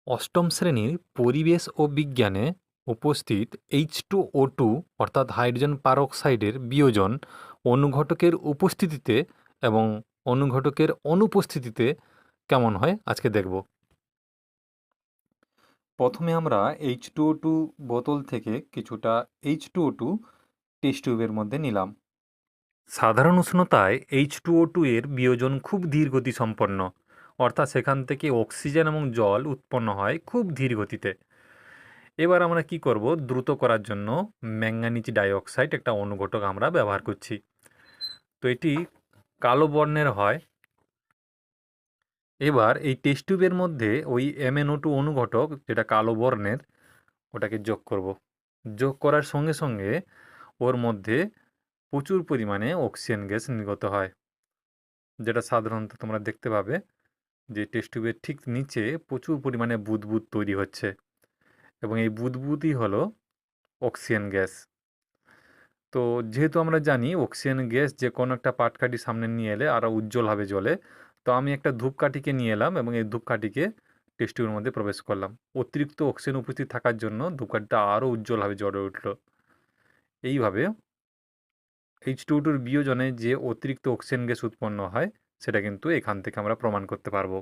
অষ্টম শ্রেণীর পরিবেশ ও বিজ্ঞানে উপস্থিত H2O2 অর্থাৎ হাইড্রোজেন পারক্সাইডের বিয়োজন অনুঘটকের উপস্থিতিতে এবং অনুঘটকের অনুপস্থিতিতে কেমন হয় আজকে দেখব। প্রথমে আমরা H2O2 বোতল থেকে কিছুটা H2O2 টেস্ট টিউবের মধ্যে নিলাম। সাধারণ উষ্ণতায় H2O2 এর বিয়োজন খুব ধীর গতিসম্পন্ন, অর্থাৎ সেখান থেকে অক্সিজেন এবং জল উৎপন্ন হয় খুব ধীর গতিতে। এবার আমরা কি করব, দ্রুত করার জন্য ম্যাঙ্গানিজ ডাইঅক্সাইড একটা অনুঘটক আমরা ব্যবহার করছি। তো এটি কালো বর্ণের হয়। এবার এই টেস্ট টিউবের মধ্যে ওই MnO2 অনুঘটক যেটা কালো বর্ণের ওটাকে যোগ করব। যোগ করার সঙ্গে সঙ্গে ওর মধ্যে প্রচুর পরিমাণে অক্সিজেন গ্যাস নির্গত হয়, যেটা সাধারণত তোমরা দেখতে পাবে যে টেস্ট টিউবের ঠিক নিচে প্রচুর পরিমাণে বুদবুদ তৈরি হচ্ছে, এবং এই বুদবুদই হলো অক্সিজেন গ্যাস। তো যেহেতু আমরা জানি অক্সিজেন গ্যাস যে কোনো একটা পাটকাঠি সামনে নিয়ে এলে আরও উজ্জ্বলভাবে জ্বলে, তো আমি একটা ধূপকাঠিকে নিয়ে এলাম এবং এই ধূপকাঠিকে টেস্ট টিউবের মধ্যে প্রবেশ করলাম। অতিরিক্ত অক্সিজেন উপস্থিত থাকার জন্য ধূপকাঠিটা আরও উজ্জ্বলভাবে জ্বলে উঠল। এইভাবে H2O2 বিয়োজনে যে অতিরিক্ত অক্সিজেন গ্যাস উৎপন্ন হয় সেটা কিন্তু এখান থেকে আমরা প্রমাণ করতে পারবো।